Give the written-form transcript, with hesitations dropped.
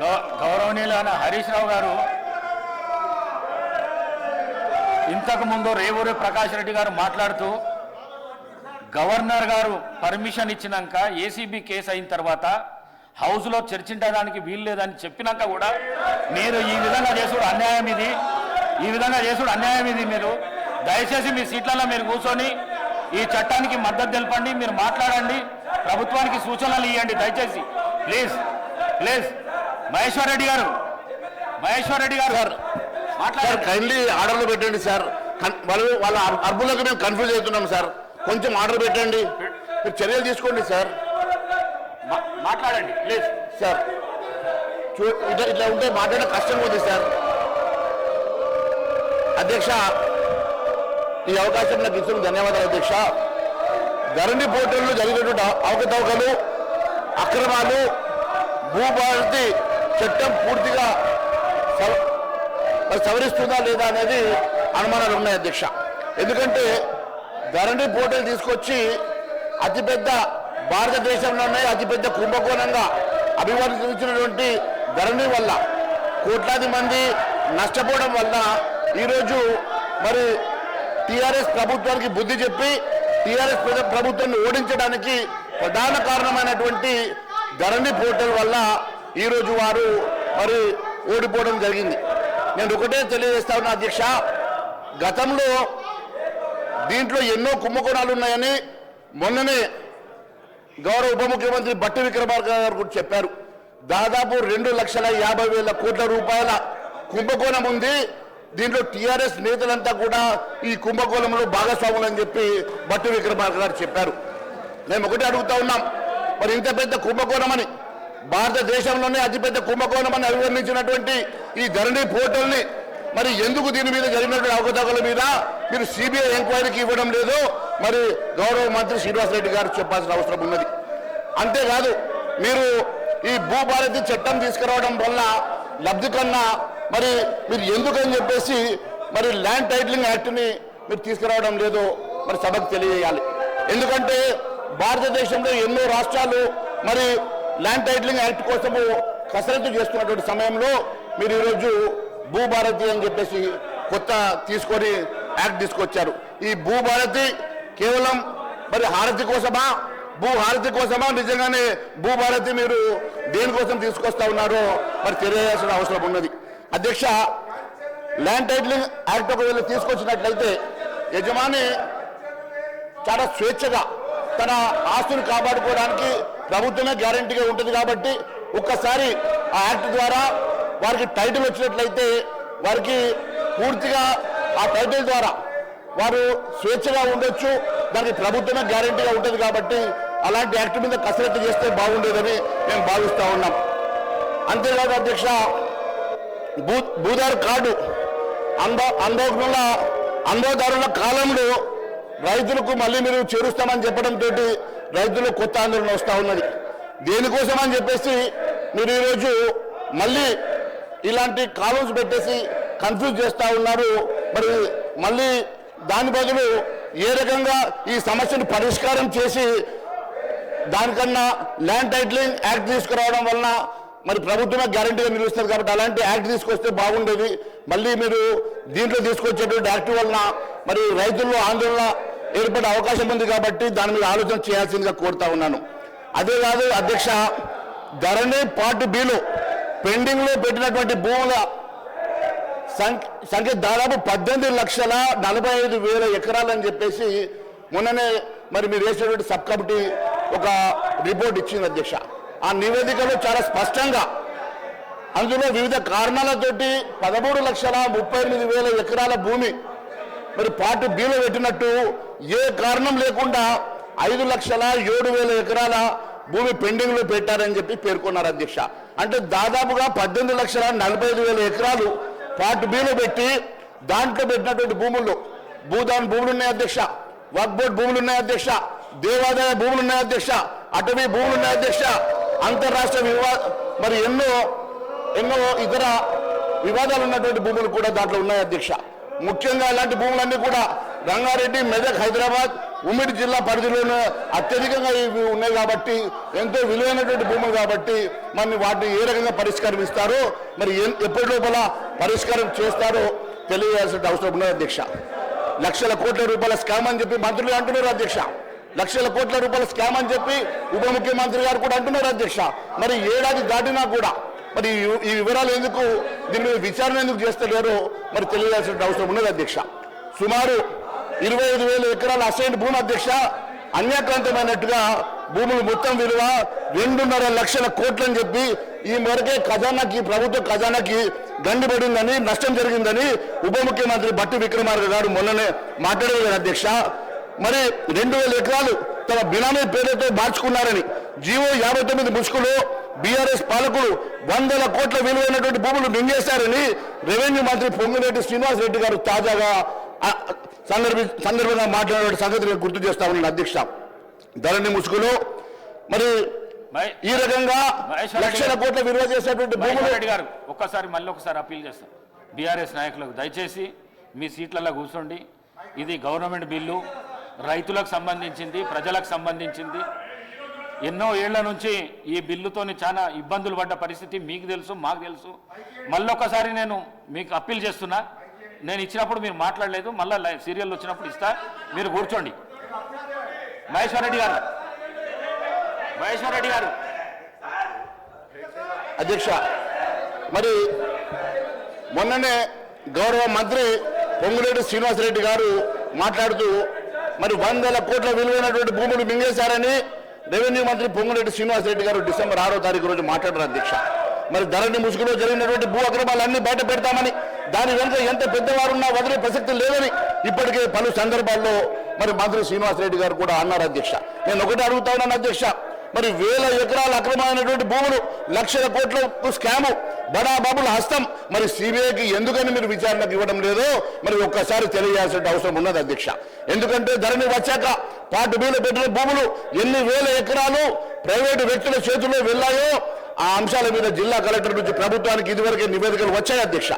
గౌరవనీయులైన హరీష్ రావు గారు ఇంతకుముందు రేవూరి ప్రకాష్ రెడ్డి గారు మాట్లాడుతూ గవర్నర్ గారు పర్మిషన్ ఇచ్చినాక ఏసీబీ కేసు అయిన తర్వాత హౌస్లో చర్చించడానికి వీలు లేదని చెప్పినాక కూడా మీరు ఈ విధంగా చేసుడు అన్యాయం ఇది, మీరు దయచేసి మీ సీట్లలో మీరు కూర్చొని ఈ చట్టానికి మద్దతు తెలపండి, మీరు మాట్లాడండి, ప్రభుత్వానికి సూచనలు ఇవ్వండి దయచేసి ప్లీజ్. మహేశ్వర్ రెడ్డి గారు సార్ మాట్లాడారు. కైండ్లీ ఆర్డర్లు పెట్టండి సార్. వాళ్ళ అర్బులకు మేము కన్ఫ్యూజ్ అవుతున్నాం సార్. కొంచెం ఆర్డర్ పెట్టండి, మీరు చర్యలు తీసుకోండి సార్. మాట్లాడండి ప్లీజ్ సార్. ఇట్లా ఉంటే మాట్లాడడం కష్టంగా ఉంది సార్. అధ్యక్ష, ఈ అవకాశం నాకు ఇచ్చిన ధన్యవాదాలు అధ్యక్ష. ధరణి పోర్టల్లో జరిగినటువంటి అవకతవకలు, అక్రమాలు, భూభారతి చట్టం పూర్తిగా సవరిస్తుందా లేదా అనేది అనుమానాలు ఉన్నాయి అధ్యక్ష. ఎందుకంటే ధరణి పోర్టల్ తీసుకొచ్చి అతిపెద్ద భారతదేశంలోనే అతిపెద్ద కుంభకోణంగా అభివర్ణించినటువంటి ధరణి వల్ల కోట్లాది మంది నష్టపోవడం వల్ల ఈరోజు మరి టీఆర్ఎస్ ప్రభుత్వానికి బుద్ధి చెప్పి టీఆర్ఎస్ ప్రభుత్వాన్ని ఓడించడానికి ప్రధాన కారణమైనటువంటి ధరణి పోర్టల్ వల్ల ఈరోజు వారు మరి ఓడిపోవడం జరిగింది. నేను ఒకటే తెలియజేస్తా ఉన్నా అధ్యక్ష, గతంలో దీంట్లో ఎన్నో కుంభకోణాలు ఉన్నాయని మొన్ననే గౌరవ ఉప ముఖ్యమంత్రి బట్టి విక్రమార్క గారు కూడా చెప్పారు. దాదాపు 2,50,000 కోట్ల రూపాయల కుంభకోణం ఉంది. దీంట్లో టీఆర్ఎస్ నేతలంతా కూడా ఈ కుంభకోణంలో భాగస్వాములు అని చెప్పి బట్టి విక్రమార్క గారు చెప్పారు. మేము ఒకటే అడుగుతా ఉన్నాం, మరి ఇంత పెద్ద కుంభకోణం అని, భారతదేశంలోనే అతిపెద్ద కుంభకోణం అని అభివర్ణించినటువంటి ఈ ధరణి పోర్టల్ని మరి ఎందుకు దీని మీద జరిగినటువంటి అవకతవకల మీద మీరు సిబిఐ ఎంక్వైరీకి ఇవ్వడం లేదు? మరి గౌరవ మంత్రి శ్రీనివాసరెడ్డి గారు చెప్పాల్సిన అవసరం ఉన్నది. అంతేకాదు, మీరు ఈ భూభారతి చట్టం తీసుకురావడం వల్ల లబ్ధి కన్నా మరి మీరు ఎందుకని చెప్పేసి మరి ల్యాండ్ టైటిలింగ్ యాక్ట్ని మీరు తీసుకురావడం లేదో మరి సభకు తెలియజేయాలి. ఎందుకంటే భారతదేశంలో ఎన్నో రాష్ట్రాలు మరి ల్యాండ్ టైటిలింగ్ యాక్ట్ కోసము కసరత్తు చేస్తున్నటువంటి సమయంలో మీరు ఈరోజు భూభారతి అని చెప్పేసి కొత్త తీసుకొని యాక్ట్ తీసుకొచ్చారు. ఈ భూభారతి కేవలం మరి హారతి కోసమా, భూహారతి కోసమా, నిజంగానే భూభారతి మీరు దేనికోసం తీసుకొస్తా ఉన్నారో మరి తెలియాల్సిన అవసరం ఉన్నది. అధ్యక్ష, ల్యాండ్ టైటిలింగ్ యాక్ట్ ఒకవేళ తీసుకొచ్చినట్లయితే యజమాని చాలా స్వేచ్ఛగా తన ఆస్తులు కాపాడుకోవడానికి ప్రభుత్వమే గ్యారంటీగా ఉంటుంది. కాబట్టి ఒక్కసారి ఆ యాక్ట్ ద్వారా వారికి టైటిల్ వచ్చినట్లయితే వారికి పూర్తిగా ఆ టైటిల్ ద్వారా వారు స్వేచ్ఛగా ఉండొచ్చు, దానికి ప్రభుత్వమే గ్యారంటీగా ఉంటుంది. కాబట్టి అలాంటి యాక్ట్ మీద కసరత్తు చేస్తే బాగుండేదని మేము భావిస్తూ ఉన్నాం. అంతేకాదు అధ్యక్ష, భూదారు కార్డు అనుభవదారుల కాలంలో రైతులకు మళ్ళీ మీరు చేరుస్తామని చెప్పడంతో రైతులు కొత్త ఆందోళన వస్తూ ఉన్నది. దేనికోసం అని చెప్పేసి మీరు ఈరోజు మళ్ళీ ఇలాంటి కాలమ్స్ పెట్టేసి కన్ఫ్యూజ్ చేస్తూ ఉన్నారు. మరి మళ్ళీ దాని బదులు ఏ రకంగా ఈ సమస్యను పరిష్కారం చేసి దానికన్నా ల్యాండ్ టైటిలింగ్ యాక్ట్ తీసుకురావడం వలన మరి ప్రభుత్వమే గ్యారంటీగా నిలుస్తుంది. కాబట్టి అలాంటి యాక్ట్ తీసుకొస్తే బాగుండేది. మళ్ళీ మీరు దీంట్లో తీసుకొచ్చేటువంటి యాక్ట్ వలన మరి రైతుల్లో ఆందోళన ఏర్పడే అవకాశం ఉంది. కాబట్టి దాని మీద ఆలోచన చేయాల్సిందిగా కోరుతా ఉన్నాను. అదే కాదు అధ్యక్ష, ధరణి పార్ట్ బిలో పెండింగ్లో పెట్టినటువంటి భూముల సంఖ్య దాదాపు 18,45,000 ఎకరాలని చెప్పేసి మొన్ననే మరి మీరు వేసినటువంటి సబ్ కమిటీ ఒక రిపోర్ట్ ఇచ్చింది అధ్యక్ష. ఆ నివేదికలో చాలా స్పష్టంగా అందులో వివిధ కారణాలతోటి 13,38,000 ఎకరాల భూమి మరి పార్ట్ బిలో పెట్టినట్టు, ఏ కారణం లేకుండా 5,07,000 ఎకరాల భూమి పెండింగ్లో పెట్టారని చెప్పి పేర్కొన్నారు అధ్యక్ష. అంటే దాదాపుగా 18,45,000 ఎకరాలు పార్ట్ బిలో పెట్టి దాంట్లో పెట్టినటువంటి భూముల్లో భూదాన్ భూములు ఉన్నాయి అధ్యక్ష, వక్ఫ్ బోర్డు భూములు ఉన్నాయి అధ్యక్ష, దేవాదాయ భూములు ఉన్నాయి అధ్యక్ష, అటవీ భూములు ఉన్నాయి అధ్యక్ష, అంతర్రాష్ట్ర మరి ఎన్నో ఇతర వివాదాలు ఉన్నటువంటి భూములు కూడా దాంట్లో ఉన్నాయి అధ్యక్ష. ముఖ్యంగా ఇలాంటి భూములన్నీ కూడా రంగారెడ్డి, మెదక్, హైదరాబాద్, ఉమ్మడి జిల్లా పరిధిలోనే అత్యధికంగా ఇవి ఉన్నాయి కాబట్టి ఎంతో విలువైనటువంటి భూములు కాబట్టి మరి వాటిని ఏ రకంగా పరిష్కారం ఇస్తారో మరి ఎప్పటి లోపల పరిష్కారం చేస్తారో తెలియజేయాల్సిన అవసరం ఉన్నది అధ్యక్ష. లక్షల కోట్ల రూపాయల స్కామ్ అని చెప్పి మంత్రులు అంటున్నారు అధ్యక్ష. లక్షల కోట్ల రూపాయల స్కామ్ అని చెప్పి ఉప ముఖ్యమంత్రి గారు కూడా అంటున్నారు అధ్యక్ష. మరి ఏడాది దాటినా కూడా మరి ఈ వివరాలు ఎందుకు, దీని మీద విచారణ ఎందుకు చేస్తలేరో మరి తెలియజేయాల్సిన అవసరం ఉన్నది అధ్యక్ష. సుమారు 25,000 ఎకరాల అసైన్ భూమి అధ్యక్ష. అన్యాక్రాంతమైనట్టుగా భూములు మొత్తం విలువ 2.5 లక్షల కోట్లని చెప్పి ఈ మేరకే ఖజానాకి, ప్రభుత్వ ఖజానాకి గండిపడిందని, నష్టం జరిగిందని ఉప ముఖ్యమంత్రి భట్టి విక్రమార్క గారు మొన్ననే మాట్లాడారు అధ్యక్ష. మరి 2,000 ఎకరాలు తమ బినామీ పేరుతో మార్చుకున్నారని జీవో 59 ముసుగులో బీఆర్ఎస్ పాలకులు 100 కోట్ల విలువైనటువంటి భూములు మింగేశారని రెవెన్యూ మంత్రి పొంగిరెడ్డి శ్రీనివాస్ రెడ్డి గారు తాజాగా సందర్భంగా మాట్లాడిన సంగతి నేను గుర్తు చేస్తా ఉన్నాను అధ్యక్ష. ధరణి ముసుగులో మరి ఈ రకంగా లక్షల కోట్ల విలువ చేసేటువంటి భూములు. రెడ్డి గారు మళ్ళీ ఒకసారి అప్పీల్ చేస్తాం బీఆర్ఎస్ నాయకులకు, దయచేసి మీ సీట్లలో కూర్చోండి. ఇది గవర్నమెంట్ బిల్లు, రైతులకు సంబంధించింది, ప్రజలకు సంబంధించింది. ఎన్నో ఏళ్ల నుంచి ఈ బిల్లుతోని చాలా ఇబ్బందులు పడ్డ పరిస్థితి మీకు తెలుసు, మాకు తెలుసు. మళ్ళొకసారి నేను మీకు అప్పీల్ చేస్తున్నా, నేను ఇచ్చినప్పుడు మీరు మాట్లాడలేదు, మళ్ళీ సీరియల్ వచ్చినప్పుడు ఇస్తా, మీరు కూర్చోండి. మహేశ్వర్ రెడ్డి గారు అధ్యక్ష, మరి మొన్ననే గౌరవ మంత్రి పొంగులేటి శ్రీనివాసరెడ్డి గారు మాట్లాడుతూ మరి 100 కోట్ల విలువైనటువంటి భూములు మింగేశారని రెవెన్యూ మంత్రి పొంగులేటి శ్రీనివాసరెడ్డి గారు డిసెంబర్ 6వ తారీఖు రోజు మాట్లాడారు అధ్యక్ష. మరి ధరణి ముసుగులో జరిగినటువంటి భూ అక్రమాలన్నీ బయట పెడతామని, దాని వెనుక ఎంత పెద్దవారున్నా వదిలే ప్రసక్తి లేదని ఇప్పటికే పలు సందర్భాల్లో మరి మంత్రి శ్రీనివాసరెడ్డి గారు కూడా అన్నారు అధ్యక్ష. నేను ఒకటి అడుగుతా ఉన్నాను అధ్యక్ష, మరి 1000 ఎకరాల అక్రమమైనటువంటి భూములు, లక్షల కోట్ల స్కాము, బడాబాబుల హస్తం మరి సిబిఐకి ఎందుకని మీరు విచారణకు ఇవ్వడం లేదో మరి ఒక్కసారి తెలియజేయాల్సిన అవసరం ఉన్నది అధ్యక్ష. ఎందుకంటే ధరణి వచ్చాక పార్ట్ బిలో పెట్టిన భూములు ఎన్ని వేల ఎకరాలు ప్రైవేటు వ్యక్తుల చేతుల్లో వెళ్ళాయో ఆ అంశాల మీద జిల్లా కలెక్టర్ నుంచి ప్రభుత్వానికి ఇదివరకే నివేదికలు వచ్చాయి అధ్యక్ష.